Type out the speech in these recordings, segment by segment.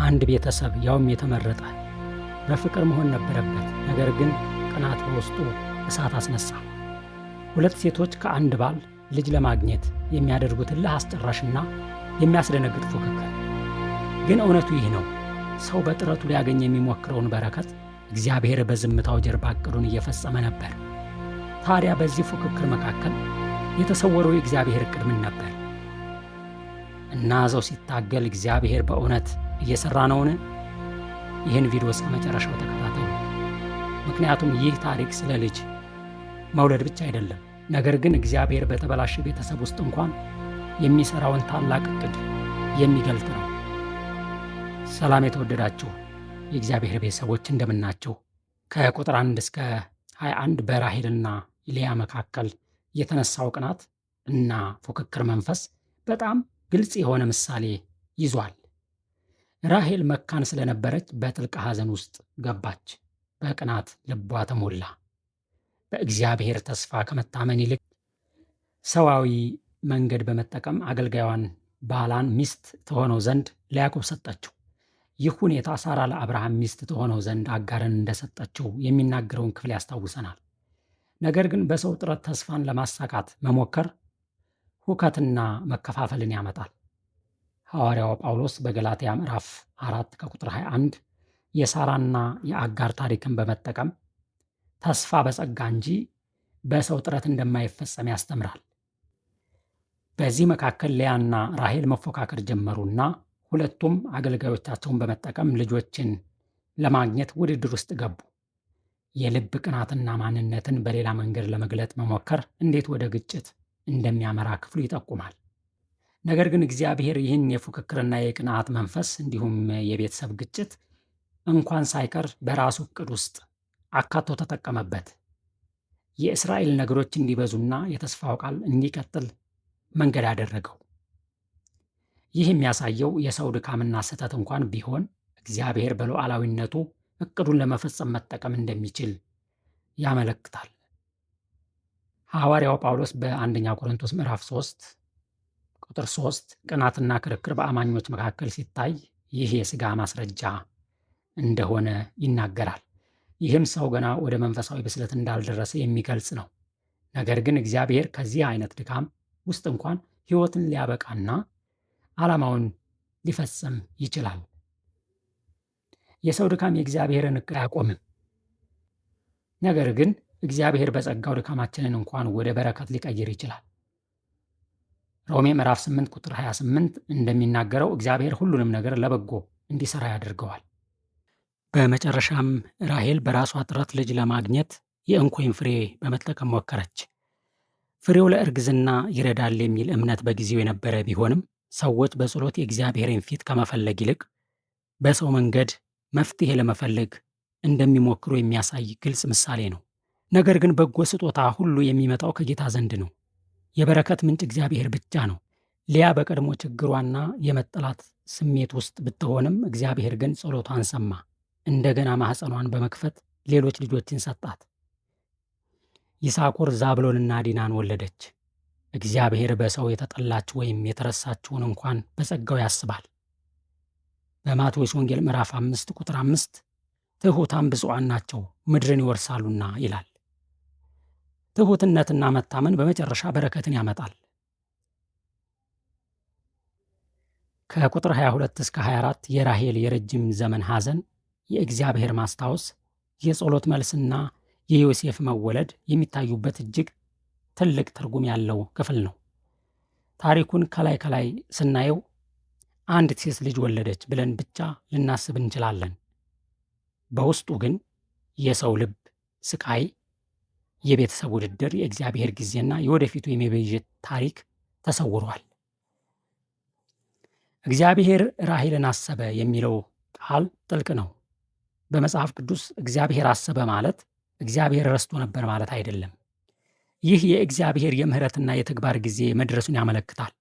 አንድ ቤተሰብ ያውም የተመረጠ በፍቅር መሆን ነበረበት። ነገር ግን ቅናት በውስጡ እሳት አስነሳ። ሁለት ሴቶች ከአንድ ባል ልጅ ለማግኘት የሚያደርጉት እልህ አስጨራሽና የሚያስደነግጥ ፉክክር። ግን እውነቱ ይህ ነው። ሰው በጥረቱ ሊያገኝ የሚሞክረውን በረከት እግዚአብሔር በዝምታው ጀርባ ዕቅዱን እየፈጸመ ነበር። ታዲያ በዚህ ፉክክር መካከል የተሰወረው የእግዚአብሔር ዕቅድ ምን ነበር? እናዘው ሲታገል እግዚአብሔር በእውነት እየሰራ ነውን? ይህን ቪዲዮ እስከ መጨረሻው ተከታተሉ። ምክንያቱም ይህ ታሪክ ስለ ልጅ መውለድ ብቻ አይደለም፣ ነገር ግን እግዚአብሔር በተበላሸ ቤተሰብ ውስጥ እንኳን የሚሰራውን ታላቅ ዕቅድ የሚገልጥ ነው። ሰላም የእግዚአብሔር ቤተሰቦች እንደምናችሁ። ከቁጥር 1 እስከ 21 በራሔልና ሊያ መካከል የተነሳው ቅናት እና ፉክክር መንፈስ በጣም ግልጽ የሆነ ምሳሌ ይዟል። ራሔል መካን ስለነበረች በጥልቅ ሐዘን ውስጥ ገባች። በቅናት ልቧ ተሞላ። በእግዚአብሔር ተስፋ ከመታመን ይልቅ ሰዋዊ መንገድ በመጠቀም አገልጋዩን ባላን ሚስት ትሆነው ዘንድ ለያዕቆብ ሰጠችው። ይህ ሁኔታ ሳራ ለአብርሃም ሚስት ትሆነው ዘንድ አጋርን እንደሰጠችው የሚናገረውን ክፍል ያስታውሰናል። ነገር ግን በሰው ጥረት ተስፋን ለማሳካት መሞከር ሁከትና መከፋፈልን ያመጣል። ሐዋርያው ጳውሎስ በገላትያ ምዕራፍ 4 ከቁጥር 21 የሳራና የአጋር ታሪክን በመጠቀም ተስፋ በጸጋ እንጂ በሰው ጥረት እንደማይፈጸም ያስተምራል። በዚህ መካከል ሊያና ራሔል መፎካከር ጀመሩና ሁለቱም አገልጋዮቻቸውን በመጠቀም ልጆችን ለማግኘት ውድድር ውስጥ ገቡ። የልብ ቅናትና ማንነትን በሌላ መንገድ ለመግለጥ መሞከር እንዴት ወደ ግጭት እንደሚያመራ ክፍሉ ይጠቁማል። ነገር ግን እግዚአብሔር ይህን የፉክክርና የቅንዓት መንፈስ እንዲሁም የቤተሰብ ግጭት እንኳን ሳይቀር በራሱ ዕቅድ ውስጥ አካቶ ተጠቀመበት። የእስራኤል ነገሮች እንዲበዙና የተስፋው ቃል እንዲቀጥል መንገድ አደረገው። ይህ የሚያሳየው የሰው ድካምና ስህተት እንኳን ቢሆን እግዚአብሔር በሉዓላዊነቱ ዕቅዱን ለመፈጸም መጠቀም እንደሚችል ያመለክታል። ሐዋርያው ጳውሎስ በአንደኛ ቆሮንቶስ ምዕራፍ 3 ቁጥር 3 ቅናትና ክርክር በአማኞች መካከል ሲታይ ይህ የሥጋ ማስረጃ እንደሆነ ይናገራል። ይህም ሰው ገና ወደ መንፈሳዊ ብስለት እንዳልደረሰ የሚገልጽ ነው። ነገር ግን እግዚአብሔር ከዚህ አይነት ድካም ውስጥ እንኳን ሕይወትን ሊያበቃና ዓላማውን ሊፈጽም ይችላል። የሰው ድካም የእግዚአብሔርን ዕቅድ አያቆምም። ነገር ግን እግዚአብሔር በጸጋው ድካማችንን እንኳን ወደ በረከት ሊቀይር ይችላል። ሮሜ ምዕራፍ 8 ቁጥር 28 እንደሚናገረው እግዚአብሔር ሁሉንም ነገር ለበጎ እንዲሰራ ያደርገዋል። በመጨረሻም ራሔል በራሷ ጥረት ልጅ ለማግኘት የእንኮይን ፍሬ በመጠቀም ሞከረች። ፍሬው ለእርግዝና ይረዳል የሚል እምነት በጊዜው የነበረ ቢሆንም ሰዎች በጸሎት የእግዚአብሔርን ፊት ከመፈለግ ይልቅ በሰው መንገድ መፍትሄ ለመፈለግ እንደሚሞክሩ የሚያሳይ ግልጽ ምሳሌ ነው። ነገር ግን በጎ ስጦታ ሁሉ የሚመጣው ከጌታ ዘንድ ነው። የበረከት ምንጭ እግዚአብሔር ብቻ ነው። ሊያ በቀድሞ ችግሯና የመጠላት ስሜት ውስጥ ብትሆንም እግዚአብሔር ግን ጸሎቷን ሰማ። እንደገና ማኅፀኗን በመክፈት ሌሎች ልጆችን ሰጣት። ይሳኮር ዛብሎንና ዲናን ወለደች። እግዚአብሔር በሰው የተጠላች ወይም የተረሳችውን እንኳን በጸጋው ያስባል። በማቴዎስ ወንጌል ምዕራፍ 5 ቁጥር 5 ትሑታን ብፁዓን ናቸው ምድርን ይወርሳሉና ይላል። ትሑትነትና መታመን በመጨረሻ በረከትን ያመጣል። ከቁጥር 22 እስከ 24 የራሔል የረጅም ዘመን ሐዘን፣ የእግዚአብሔር ማስታወስ፣ የጸሎት መልስና የዮሴፍ መወለድ የሚታዩበት እጅግ ትልቅ ትርጉም ያለው ክፍል ነው። ታሪኩን ከላይ ስናየው አንዲት ሴት ልጅ ወለደች ብለን ብቻ ልናስብ እንችላለን። በውስጡ ግን የሰው ልብ ስቃይ፣ የቤተሰብ ውድድር፣ የእግዚአብሔር ጊዜና የወደፊቱ የመቤዠት ታሪክ ተሰውሯል። እግዚአብሔር ራሔልን አሰበ የሚለው ቃል ጥልቅ ነው። በመጽሐፍ ቅዱስ እግዚአብሔር አሰበ ማለት እግዚአብሔር ረስቶ ነበር ማለት አይደለም። ይህ የእግዚአብሔር የምሕረትና የተግባር ጊዜ መድረሱን ያመለክታል።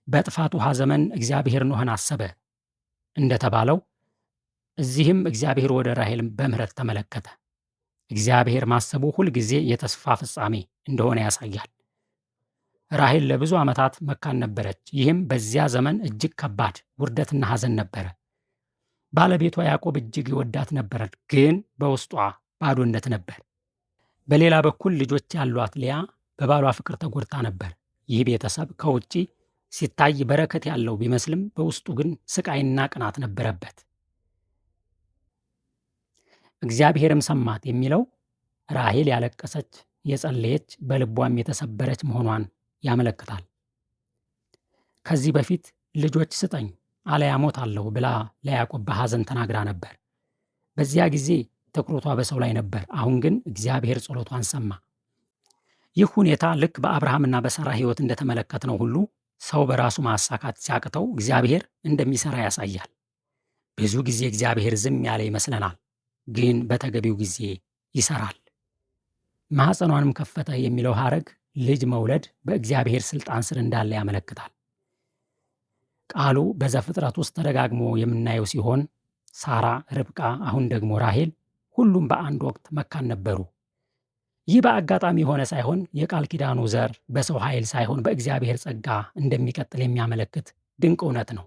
በጥፋት ውሃ ዘመን እግዚአብሔር ኖኅን አሰበ እንደተባለው እዚህም እግዚአብሔር ወደ ራሔል በምሕረት ተመለከተ። እግዚአብሔር ማሰቡ ሁልጊዜ የተስፋ ፍጻሜ እንደሆነ ያሳያል። ራሔል ለብዙ ዓመታት መካን ነበረች። ይህም በዚያ ዘመን እጅግ ከባድ ውርደትና ሐዘን ነበረ። ባለቤቷ ያዕቆብ እጅግ ይወዳት ነበር፣ ግን በውስጧ ባዶነት ነበር። በሌላ በኩል ልጆች ያሏት ልያ በባሏ ፍቅር ተጎድታ ነበር። ይህ ቤተሰብ ከውጪ ሲታይ በረከት ያለው ቢመስልም በውስጡ ግን ስቃይና ቅናት ነበረበት። እግዚአብሔርም ሰማት የሚለው ራሔል ያለቀሰች፣ የጸለየች፣ በልቧም የተሰበረች መሆኗን ያመለክታል። ከዚህ በፊት ልጆች ስጠኝ አለያ እሞታለሁ ብላ ለያዕቆብ በሐዘን ተናግራ ነበር። በዚያ ጊዜ ትኩረቷ በሰው ላይ ነበር። አሁን ግን እግዚአብሔር ጸሎቷን ሰማ። ይህ ሁኔታ ልክ በአብርሃምና በሳራ ሕይወት እንደተመለከትነው ሁሉ ሰው በራሱ ማሳካት ሲያቅተው እግዚአብሔር እንደሚሰራ ያሳያል። ብዙ ጊዜ እግዚአብሔር ዝም ያለ ይመስለናል፣ ግን በተገቢው ጊዜ ይሰራል። ማኅፀኗንም ከፈተ የሚለው ሐረግ ልጅ መውለድ በእግዚአብሔር ሥልጣን ስር እንዳለ ያመለክታል። ቃሉ በዘፍጥረት ውስጥ ተደጋግሞ የምናየው ሲሆን ሳራ፣ ርብቃ፣ አሁን ደግሞ ራሔል ሁሉም በአንድ ወቅት መካን ነበሩ። ይህ በአጋጣሚ የሆነ ሳይሆን የቃል ኪዳኑ ዘር በሰው ኃይል ሳይሆን በእግዚአብሔር ጸጋ እንደሚቀጥል የሚያመለክት ድንቅ እውነት ነው።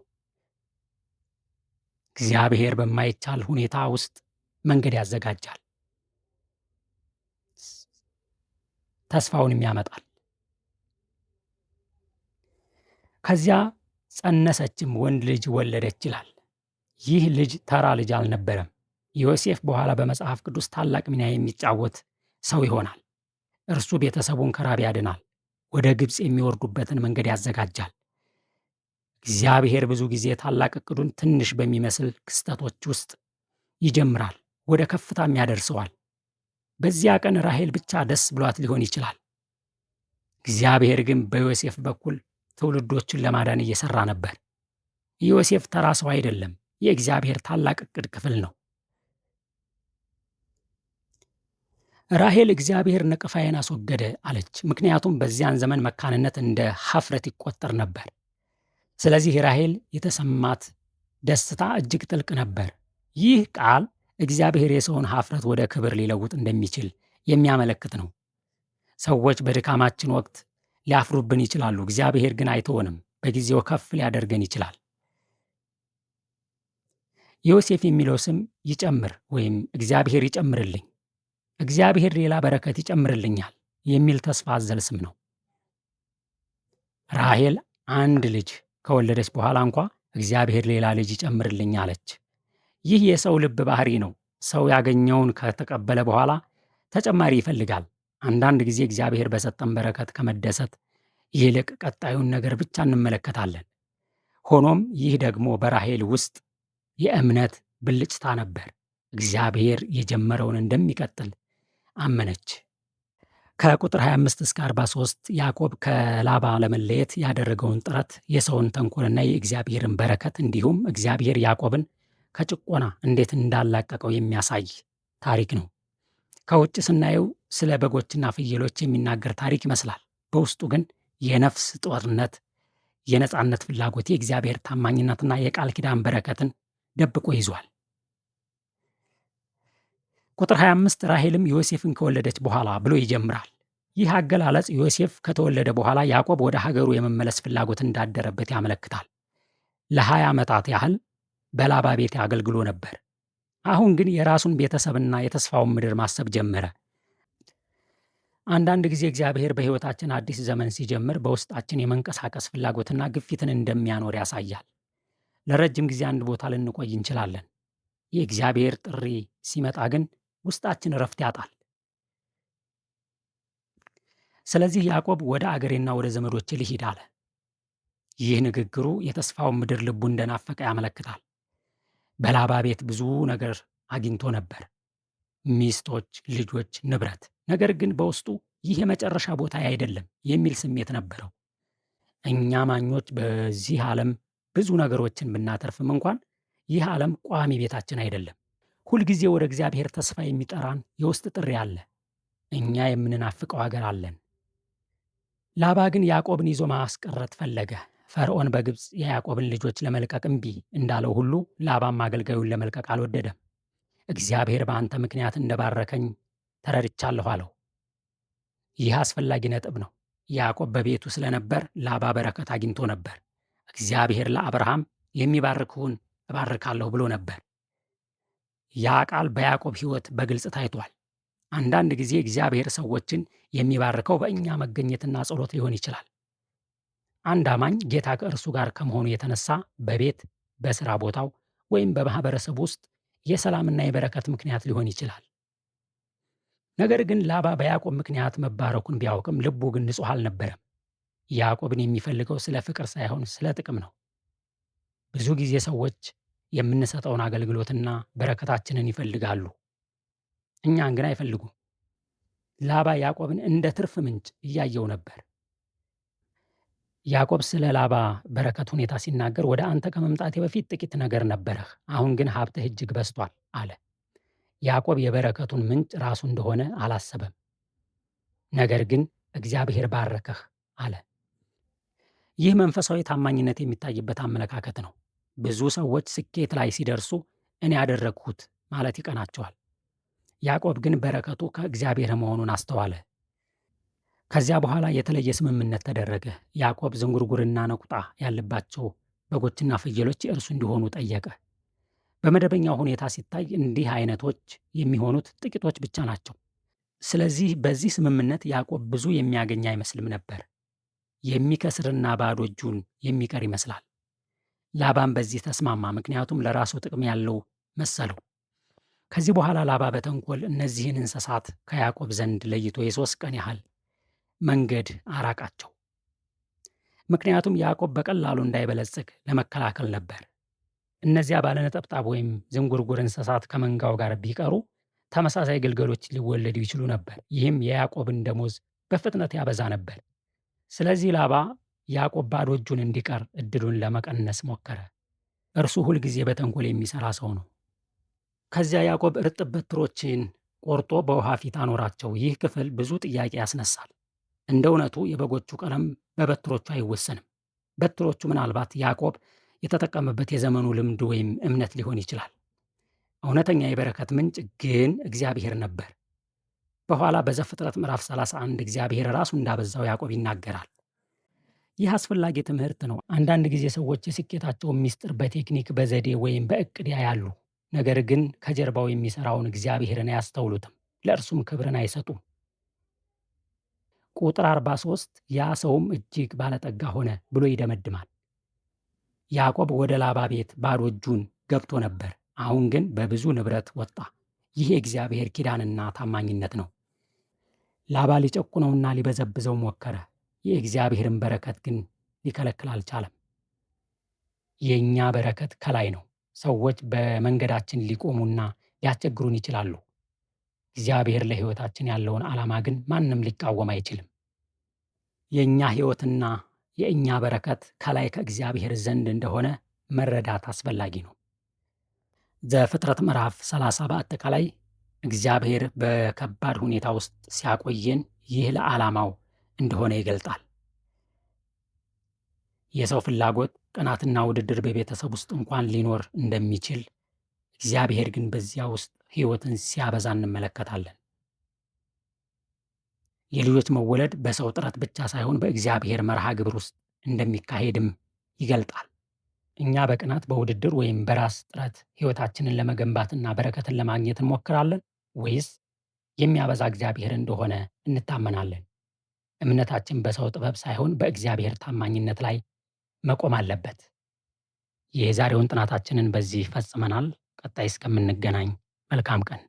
እግዚአብሔር በማይቻል ሁኔታ ውስጥ መንገድ ያዘጋጃል፣ ተስፋውንም ያመጣል። ከዚያ ጸነሰችም ወንድ ልጅ ወለደች ይላል። ይህ ልጅ ተራ ልጅ አልነበረም። ዮሴፍ በኋላ በመጽሐፍ ቅዱስ ታላቅ ሚና የሚጫወት ሰው ይሆናል። እርሱ ቤተሰቡን ከራብ ያድናል፣ ወደ ግብፅ የሚወርዱበትን መንገድ ያዘጋጃል። እግዚአብሔር ብዙ ጊዜ ታላቅ እቅዱን ትንሽ በሚመስል ክስተቶች ውስጥ ይጀምራል፣ ወደ ከፍታም ያደርሰዋል። በዚያ ቀን ራሔል ብቻ ደስ ብሏት ሊሆን ይችላል። እግዚአብሔር ግን በዮሴፍ በኩል ትውልዶችን ለማዳን እየሰራ ነበር። ዮሴፍ ተራ ሰው አይደለም፣ የእግዚአብሔር ታላቅ እቅድ ክፍል ነው። ራሔል እግዚአብሔር ነቀፋዬን አስወገደ አለች፣ ምክንያቱም በዚያን ዘመን መካንነት እንደ ኀፍረት ይቆጠር ነበር። ስለዚህ ራሔል የተሰማት ደስታ እጅግ ጥልቅ ነበር። ይህ ቃል እግዚአብሔር የሰውን ኀፍረት ወደ ክብር ሊለውጥ እንደሚችል የሚያመለክት ነው። ሰዎች በድካማችን ወቅት ሊያፍሩብን ይችላሉ፣ እግዚአብሔር ግን አይተወንም፣ በጊዜው ከፍ ሊያደርገን ይችላል። ዮሴፍ የሚለው ስም ይጨምር ወይም እግዚአብሔር ይጨምርልኝ፣ እግዚአብሔር ሌላ በረከት ይጨምርልኛል የሚል ተስፋ አዘል ስም ነው። ራሔል አንድ ልጅ ከወለደች በኋላ እንኳ እግዚአብሔር ሌላ ልጅ ይጨምርልኝ አለች። ይህ የሰው ልብ ባህሪ ነው። ሰው ያገኘውን ከተቀበለ በኋላ ተጨማሪ ይፈልጋል። አንዳንድ ጊዜ እግዚአብሔር በሰጠን በረከት ከመደሰት ይልቅ ቀጣዩን ነገር ብቻ እንመለከታለን። ሆኖም ይህ ደግሞ በራሔል ውስጥ የእምነት ብልጭታ ነበር። እግዚአብሔር የጀመረውን እንደሚቀጥል አመነች። ከቁጥር 25 እስከ 43 ያዕቆብ ከላባ ለመለየት ያደረገውን ጥረት፣ የሰውን ተንኮልና የእግዚአብሔርን በረከት እንዲሁም እግዚአብሔር ያዕቆብን ከጭቆና እንዴት እንዳላቀቀው የሚያሳይ ታሪክ ነው። ከውጭ ስናየው ስለ በጎችና ፍየሎች የሚናገር ታሪክ ይመስላል። በውስጡ ግን የነፍስ ጦርነት፣ የነፃነት ፍላጎት፣ የእግዚአብሔር ታማኝነትና የቃል ኪዳን በረከትን ደብቆ ይዟል። ቁጥር 25 ራሔልም ዮሴፍን ከወለደች በኋላ ብሎ ይጀምራል። ይህ አገላለጽ ዮሴፍ ከተወለደ በኋላ ያዕቆብ ወደ ሀገሩ የመመለስ ፍላጎት እንዳደረበት ያመለክታል። ለ20 ዓመታት ያህል በላባ ቤት አገልግሎ ነበር። አሁን ግን የራሱን ቤተሰብና የተስፋውን ምድር ማሰብ ጀመረ። አንዳንድ ጊዜ እግዚአብሔር በሕይወታችን አዲስ ዘመን ሲጀምር በውስጣችን የመንቀሳቀስ ፍላጎትና ግፊትን እንደሚያኖር ያሳያል። ለረጅም ጊዜ አንድ ቦታ ልንቆይ እንችላለን። የእግዚአብሔር ጥሪ ሲመጣ ግን ውስጣችን እረፍት ያጣል። ስለዚህ ያዕቆብ ወደ አገሬና ወደ ዘመዶቼ ልሂድ አለ። ይህ ንግግሩ የተስፋውን ምድር ልቡ እንደናፈቀ ያመለክታል። በላባ ቤት ብዙ ነገር አግኝቶ ነበር፣ ሚስቶች፣ ልጆች፣ ንብረት። ነገር ግን በውስጡ ይህ የመጨረሻ ቦታ አይደለም የሚል ስሜት ነበረው። እኛ አማኞች በዚህ ዓለም ብዙ ነገሮችን ብናተርፍም እንኳን ይህ ዓለም ቋሚ ቤታችን አይደለም። ሁልጊዜ ወደ እግዚአብሔር ተስፋ የሚጠራን የውስጥ ጥሪ አለ። እኛ የምንናፍቀው ሀገር አለን። ላባ ግን ያዕቆብን ይዞ ማስቀረት ፈለገ። ፈርዖን በግብፅ የያዕቆብን ልጆች ለመልቀቅ እምቢ እንዳለው ሁሉ ላባም አገልጋዩን ለመልቀቅ አልወደደም። እግዚአብሔር በአንተ ምክንያት እንደባረከኝ ተረድቻለሁ አለው። ይህ አስፈላጊ ነጥብ ነው። ያዕቆብ በቤቱ ስለነበር ላባ በረከት አግኝቶ ነበር። እግዚአብሔር ለአብርሃም የሚባርክውን እባርካለሁ ብሎ ነበር። ያ ቃል በያዕቆብ ሕይወት በግልጽ ታይቷል። አንዳንድ ጊዜ እግዚአብሔር ሰዎችን የሚባርከው በእኛ መገኘትና ጸሎት ሊሆን ይችላል። አንድ አማኝ ጌታ ከእርሱ ጋር ከመሆኑ የተነሳ በቤት፣ በሥራ ቦታው ወይም በማኅበረሰብ ውስጥ የሰላምና የበረከት ምክንያት ሊሆን ይችላል። ነገር ግን ላባ በያዕቆብ ምክንያት መባረኩን ቢያውቅም ልቡ ግን ንጹሕ አልነበረም። ያዕቆብን የሚፈልገው ስለ ፍቅር ሳይሆን ስለ ጥቅም ነው። ብዙ ጊዜ ሰዎች የምንሰጠውን አገልግሎትና በረከታችንን ይፈልጋሉ፣ እኛን ግን አይፈልጉም። ላባ ያዕቆብን እንደ ትርፍ ምንጭ እያየው ነበር። ያዕቆብ ስለ ላባ በረከት ሁኔታ ሲናገር ወደ አንተ ከመምጣቴ በፊት ጥቂት ነገር ነበረህ፣ አሁን ግን ሀብትህ እጅግ በዝቷል አለ። ያዕቆብ የበረከቱን ምንጭ ራሱ እንደሆነ አላሰበም። ነገር ግን እግዚአብሔር ባረከህ አለ። ይህ መንፈሳዊ ታማኝነት የሚታይበት አመለካከት ነው። ብዙ ሰዎች ስኬት ላይ ሲደርሱ እኔ ያደረግሁት ማለት ይቀናቸዋል። ያዕቆብ ግን በረከቱ ከእግዚአብሔር መሆኑን አስተዋለ። ከዚያ በኋላ የተለየ ስምምነት ተደረገ። ያዕቆብ ዝንጉርጉርና ነቁጣ ያለባቸው በጎችና ፍየሎች የእርሱ እንዲሆኑ ጠየቀ። በመደበኛው ሁኔታ ሲታይ እንዲህ አይነቶች የሚሆኑት ጥቂቶች ብቻ ናቸው። ስለዚህ በዚህ ስምምነት ያዕቆብ ብዙ የሚያገኝ አይመስልም ነበር። የሚከስርና ባዶ እጁን የሚቀር ይመስላል። ላባም በዚህ ተስማማ፣ ምክንያቱም ለራሱ ጥቅም ያለው መሰለው። ከዚህ በኋላ ላባ በተንኮል እነዚህን እንስሳት ከያዕቆብ ዘንድ ለይቶ የ3 ቀን ያህል መንገድ አራቃቸው። ምክንያቱም ያዕቆብ በቀላሉ እንዳይበለጽግ ለመከላከል ነበር። እነዚያ ባለነጠብጣብ ወይም ዝንጉርጉር እንስሳት ከመንጋው ጋር ቢቀሩ ተመሳሳይ ግልገሎች ሊወለዱ ይችሉ ነበር። ይህም የያዕቆብን ደሞዝ በፍጥነት ያበዛ ነበር። ስለዚህ ላባ ያዕቆብ ባዶ እጁን እንዲቀር እድሉን ለመቀነስ ሞከረ። እርሱ ሁልጊዜ በተንኮል የሚሰራ ሰው ነው። ከዚያ ያዕቆብ እርጥብ በትሮችን ቆርጦ በውሃ ፊት አኖራቸው። ይህ ክፍል ብዙ ጥያቄ ያስነሳል። እንደ እውነቱ የበጎቹ ቀለም በበትሮቹ አይወሰንም። በትሮቹ ምናልባት ያዕቆብ የተጠቀመበት የዘመኑ ልምድ ወይም እምነት ሊሆን ይችላል። እውነተኛ የበረከት ምንጭ ግን እግዚአብሔር ነበር። በኋላ በዘፍጥረት ምዕራፍ 31 እግዚአብሔር ራሱ እንዳበዛው ያዕቆብ ይናገራል። ይህ አስፈላጊ ትምህርት ነው። አንዳንድ ጊዜ ሰዎች የስኬታቸውን ምስጢር በቴክኒክ፣ በዘዴ ወይም በእቅድ ያያሉ። ነገር ግን ከጀርባው የሚሰራውን እግዚአብሔርን አያስተውሉትም፣ ለእርሱም ክብርን አይሰጡም። ቁጥር 43 ያ ሰውም እጅግ ባለጠጋ ሆነ ብሎ ይደመድማል። ያዕቆብ ወደ ላባ ቤት ባዶ እጁን ገብቶ ነበር። አሁን ግን በብዙ ንብረት ወጣ። ይህ የእግዚአብሔር ኪዳንና ታማኝነት ነው። ላባ ሊጨቁነውና ሊበዘብዘው ሞከረ። የእግዚአብሔርን በረከት ግን ሊከለክል አልቻለም። የእኛ በረከት ከላይ ነው። ሰዎች በመንገዳችን ሊቆሙና ሊያስቸግሩን ይችላሉ። እግዚአብሔር ለሕይወታችን ያለውን ዓላማ ግን ማንም ሊቃወም አይችልም። የእኛ ሕይወትና የእኛ በረከት ከላይ ከእግዚአብሔር ዘንድ እንደሆነ መረዳት አስፈላጊ ነው። ዘፍጥረት ምዕራፍ 30 በአጠቃላይ እግዚአብሔር በከባድ ሁኔታ ውስጥ ሲያቆየን ይህ ለዓላማው እንደሆነ ይገልጣል። የሰው ፍላጎት፣ ቅናትና ውድድር በቤተሰብ ውስጥ እንኳን ሊኖር እንደሚችል፣ እግዚአብሔር ግን በዚያ ውስጥ ሕይወትን ሲያበዛ እንመለከታለን። የልጆች መወለድ በሰው ጥረት ብቻ ሳይሆን በእግዚአብሔር መርሃ ግብር ውስጥ እንደሚካሄድም ይገልጣል። እኛ በቅናት፣ በውድድር ወይም በራስ ጥረት ሕይወታችንን ለመገንባትና በረከትን ለማግኘት እንሞክራለን ወይስ የሚያበዛ እግዚአብሔር እንደሆነ እንታመናለን? እምነታችን በሰው ጥበብ ሳይሆን በእግዚአብሔር ታማኝነት ላይ መቆም አለበት። የዛሬውን ጥናታችንን በዚህ ፈጽመናል። ቀጣይ እስከምንገናኝ መልካም ቀን